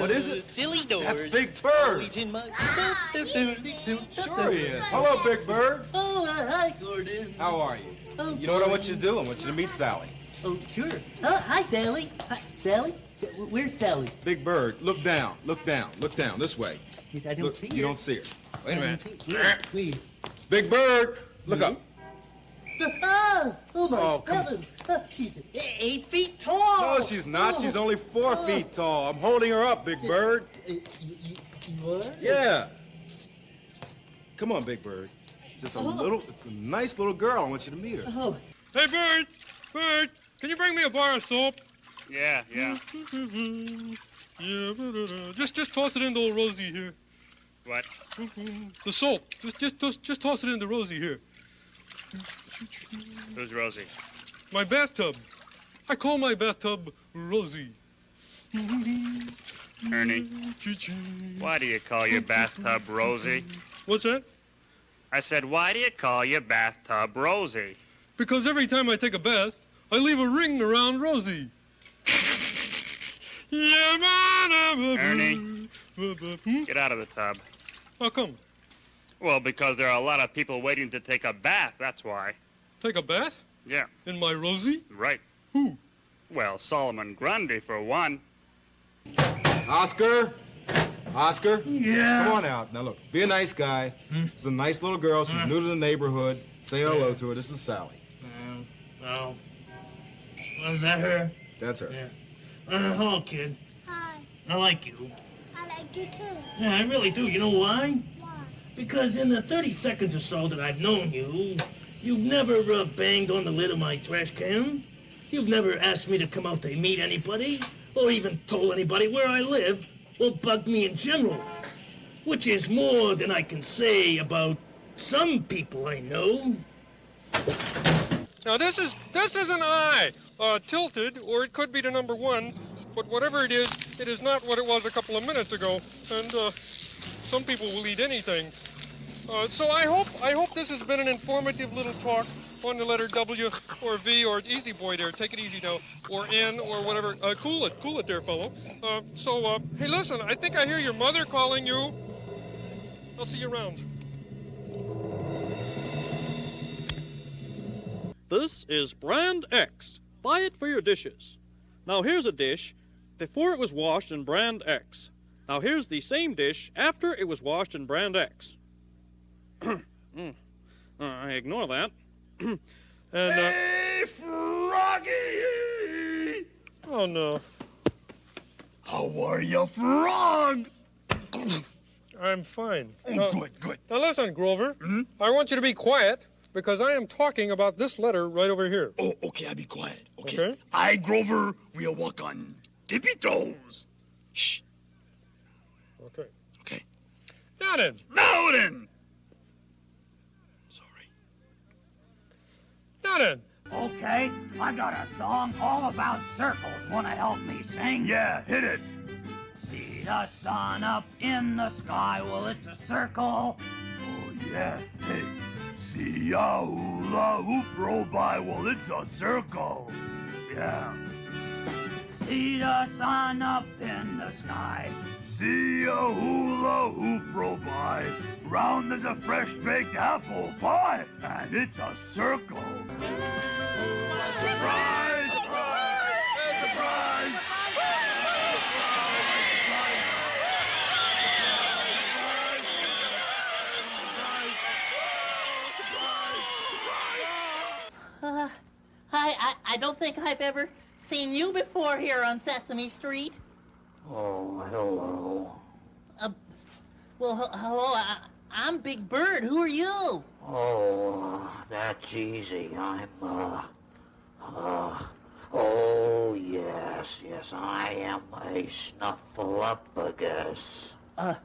What is it? Silly doors. That's Big Bird. Always in my... Sure he is. Hello, Big Bird. Oh, hi, Gordon. How are you? Oh, You know what I want you to do? I want you to meet Sally. Oh, sure. Hi, Sally. Hi, Sally. Where's Sally? Big Bird, look down, look down, look down, this way. Yes, I don't Look, see her. you don't see her. Wait a minute. Wait. Big Bird, look up. Oh my Oh, come- heavens. She's 8 feet tall. No, she's not. She's only 4 feet tall. I'm holding her up, Big Bird. You are? Yeah. Come on, Big Bird. It's just it's a nice little girl. I want you to meet her. Oh. Hey, Bird, can you bring me a bar of soap? Yeah. Yeah, just toss it into old Rosie here. What? The soap. Just toss it into Rosie here. Who's Rosie? My bathtub. I call my bathtub Rosie. Ernie, why do you call your bathtub Rosie? What's that? I said, why do you call your bathtub Rosie? Because every time I take a bath, I leave a ring around Rosie. Ernie, get out of the tub. How come? Well, because there are a lot of people waiting to take a bath, that's why. Take a bath? Yeah, In my Rosie? right. Who? Well, Solomon Grundy, for one. Oscar? Oscar? Yeah. Come on out. Now, look, be a nice guy. It's a nice little girl. She's new to the neighborhood. Say hello to her. This is Sally. Well, was that her? That's her. Yeah. Hello, kid. Hi, I like you. I like you too. Yeah, I really do. You know why? Why? Because in the 30 seconds or so that I've known you, you've never banged on the lid of my trash can. You've never asked me to come out to meet anybody, or even told anybody where I live, or bugged me in general. Which is more than I can say about some people I know. Now this is an eye, tilted, or it could be the number 1, but whatever it is not what it was a couple of minutes ago, and some people will eat anything. So I hope this has been an informative little talk on the letter W or V or easy boy there. Take it easy now, or N or whatever. Cool it there, fellow. Hey, listen, I think I hear your mother calling you. I'll see you around. This is brand X. Buy it for your dishes. Now here's a dish before it was washed in brand X. Now here's the same dish after it was washed in brand X. I ignore that. Hey, Froggy! Oh, no. How are you, Frog? I'm fine. Oh, good. Now listen, Grover. I want you to be quiet because I am talking about this letter right over here. Oh, okay, I'll be quiet. Okay. I, Grover, will walk on tippy toes. Shh. Okay. Okay. Now then. Now then! Sorry. Now then. Okay, I got a song all about circles. Wanna help me sing? Yeah, hit it. See the sun up in the sky, well, it's a circle. Oh, yeah. Hey, see a hula hoop roll by, well, it's a circle. Yeah. See the sun up in the sky. See a hula hoop roll by, round as a fresh baked apple pie, and it's a circle. Surprise! Surprise! Surprise! I don't think I've ever seen you before here on Sesame Street. Oh, hello. Hello, I'm Big Bird. Who are you? Oh, that's easy. Oh, yes, I am a snuffleupagus. A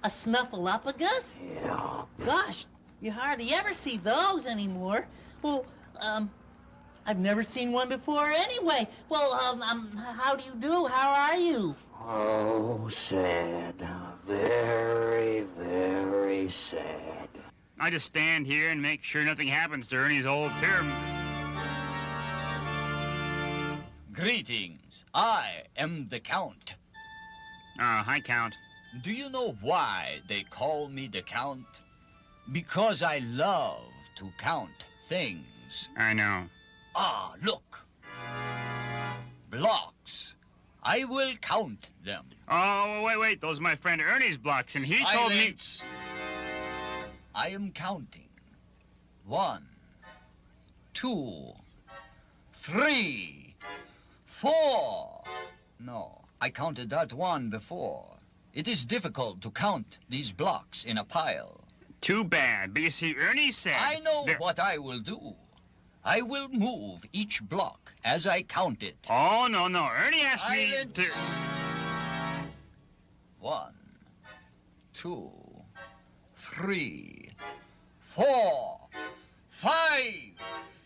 snuffleupagus? Yeah. Gosh, you hardly ever see those anymore. Well, I've never seen one before anyway. Well, how do you do? How are you? Oh, sad. Very, very sad. I just stand here and make sure nothing happens to Ernie's old pyramid. Greetings. I am the Count. Hi, Count. Do you know why they call me the Count? Because I love to count things. I know. Ah, look. Blocks. I will count them. Oh, wait. Those are my friend Ernie's blocks, and he told me... Silence. I am counting. 1, 2, 3, 4. No, I counted that one before. It is difficult to count these blocks in a pile. Too bad, but you see, Ernie said... I know what I will do. I will move each block as I count it. Oh, no. Ernie asked me to... 1, 2, 3, 4, 5,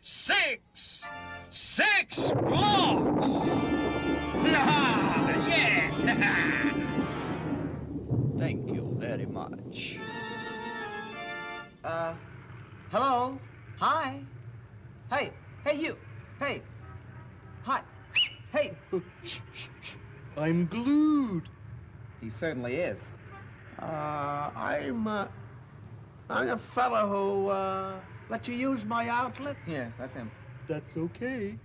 6. 6 blocks! Yes! Thank you very much. Hello? Hi? Hey, you. Hey. Hi. Hey. I'm glued. He certainly is. I'm a fellow who, let you use my outlet. Yeah, that's him. That's okay.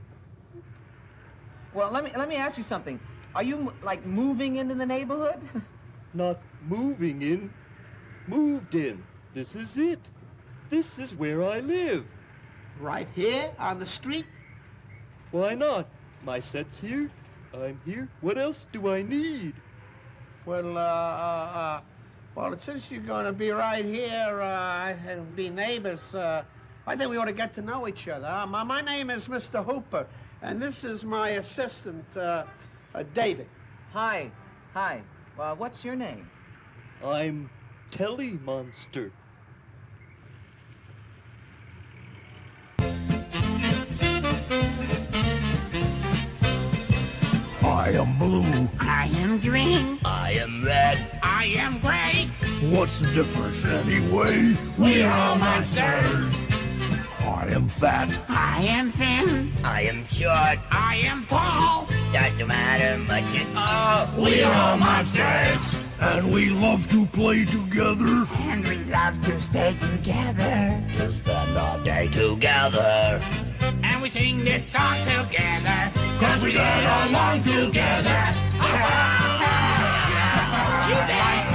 Well, let me ask you something. Are you, like, moving into the neighborhood? Not moving in, moved in. This is it. This is where I live. Right here on the street? Why not? My set's here. I'm here. What else do I need? Well, since you're going to be right here and be neighbors, I think we ought to get to know each other. My name is Mr. Hooper, and this is my assistant, David. Hi. Well, what's your name? I'm Telly Monster. I am blue. I am green. I am red. I am gray. What's the difference anyway? We're all monsters. I am fat. I am thin. I am short. I am tall. Doesn't matter much at all. We're all monsters. And we love to play together. And we love to stay together. To spend all day together. And we sing this song together. 'Cause we get along together. You bet.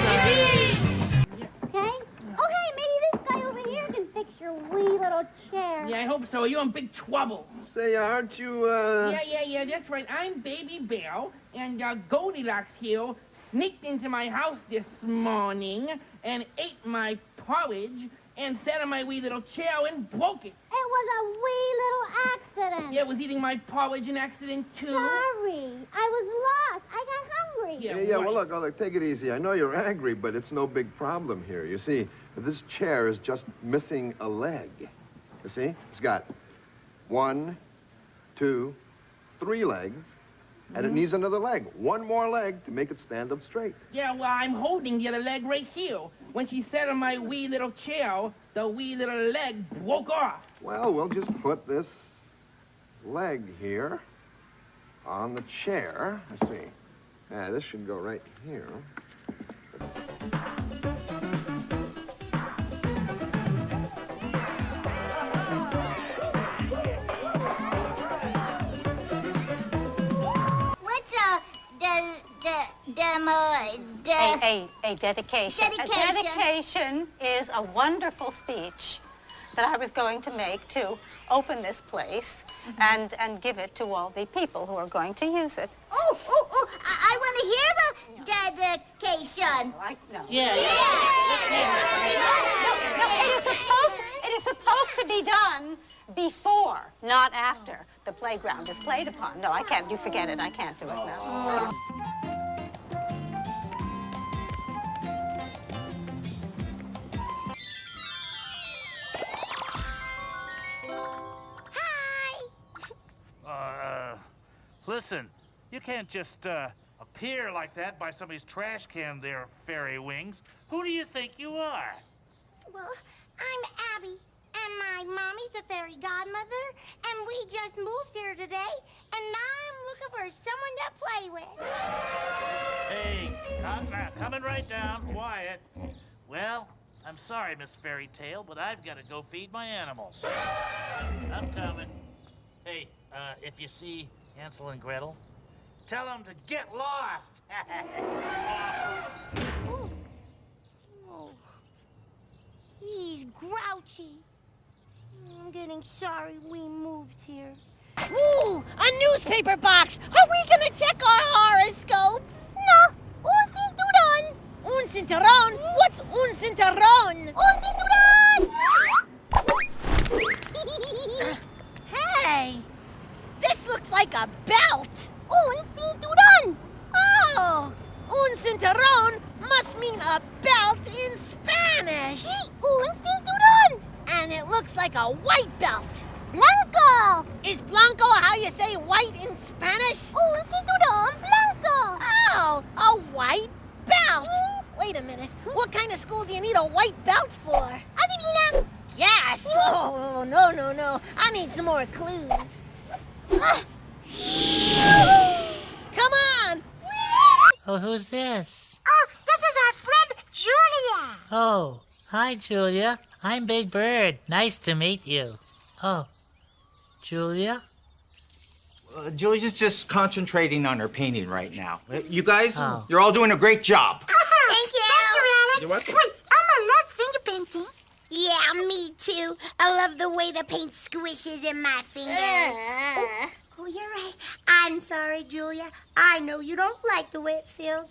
Okay? Oh, hey, maybe this guy over here can fix your wee little chair. Yeah, I hope so. You're in big trouble. Say, aren't you, Yeah, that's right. I'm Baby Bear, and Goldilocks here sneaked into my house this morning and ate my porridge and sat on my wee little chair and broke it. It was a wee little accident. Yeah, was eating my porridge an accident, too? Sorry. I was lost. I got hungry. Yeah, well, look, take it easy. I know you're angry, but it's no big problem here. You see, this chair is just missing a leg. You see? It's got 1, 2, 3 legs, and it needs another leg. One more leg to make it stand up straight. Yeah, well, I'm holding the other leg right here. When she sat on my wee little chair, the wee little leg broke off. Well, we'll just put this leg here on the chair. Let's see. Yeah, this should go right here. A dedication. A dedication is a wonderful speech that I was going to make to open this place and give it to all the people who are going to use it. I want to hear the dedication. No. Yeah. It is supposed to be done before, not after the playground is played upon. No, I can't. You forget it. I can't do it now. Listen, you can't just appear like that by somebody's trash can there, Fairy Wings. Who do you think you are? Well, I'm Abby, And my mommy's a fairy godmother, and we just moved here today, and now I'm looking for someone to play with. Hey, coming right down, quiet. Well, I'm sorry, Miss Fairy Tale, but I've got to go feed my animals. I'm coming. Hey, if you see Hansel and Gretel, tell them to get lost. Oh, he's grouchy. I'm getting sorry we moved here. Ooh, a newspaper box! Are we gonna check our horoscopes? No, un cinturón. Un cinturón? What's un cinturón? Un cinturón! Hey, this looks like a belt. Un cinturón. Oh, un cinturón must mean a belt in Spanish. Sí, un cinturón. And it looks like a white belt. Blanco. Is blanco how you say white in Spanish? Un cinturón blanco. Oh, a white belt. Wait a minute. What kind of school do you need a white belt for? Adivina. Yes. Oh, no. I need some more clues. Come on. Oh, who's this? Oh, this is our friend Julia. Oh, hi, Julia. I'm Big Bird. Nice to meet you. Oh, Julia? Julia's just concentrating on her painting right now. You guys, Oh. you're all doing a great job. Thank you. Thank you, Alan. You're welcome. Wait, Elma loves finger painting. Yeah, me too. I love the way the paint squishes in my fingers. Oh, you're right. I'm sorry, Julia. I know you don't like the way it feels.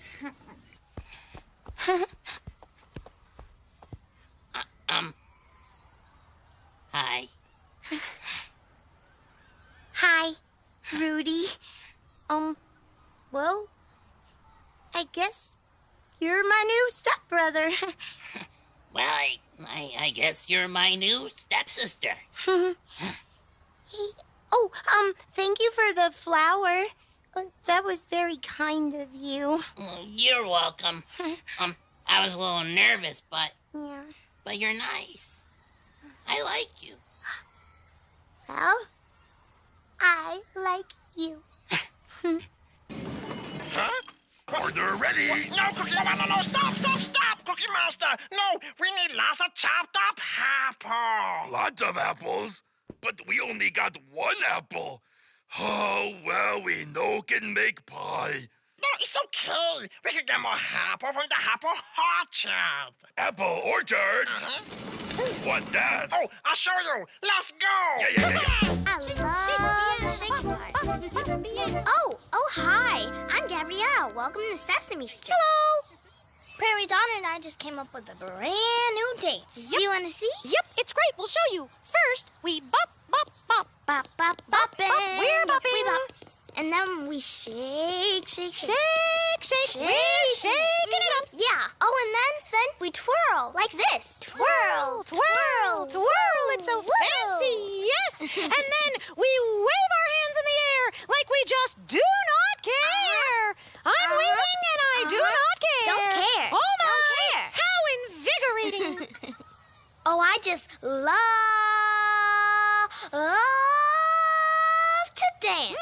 Hi. Hi, Rudy. Well, I guess you're my new stepbrother. Well, I guess you're my new stepsister. Thank you for the flower. That was very kind of you. You're welcome. I was a little nervous, but Yeah. you're nice. I like you. Well, I like you. Huh? Order ready. No, Cookie, no, stop, Cookie Master. No, we need lots of chopped up apples. Lots of apples? But we only got one apple. Oh, well, we no can make pie. No, it's okay. We can get more apple from the apple orchard. Apple orchard? What that? Oh, I'll show you. Let's go. Yeah. I love the shaking part. Oh, hi. I'm Gabrielle. Welcome to Sesame Street. Hello. Prairie Dawn and I just came up with a brand new dance. Yep. Do you want to see? Yep, it's great. We'll show you. First, we bop, bop, bop. Bop, bop, bopping. We're bopping. We bop. And then we shake. Shake. We're shaking it up. Yeah. Oh, and then we twirl like this. Twirl. It's so fancy. Yes. And then we wave our hands in the air like we just do not care. I'm waving and I do not care. Don't care. Oh my. Don't care. How invigorating. Oh, I just love to dance.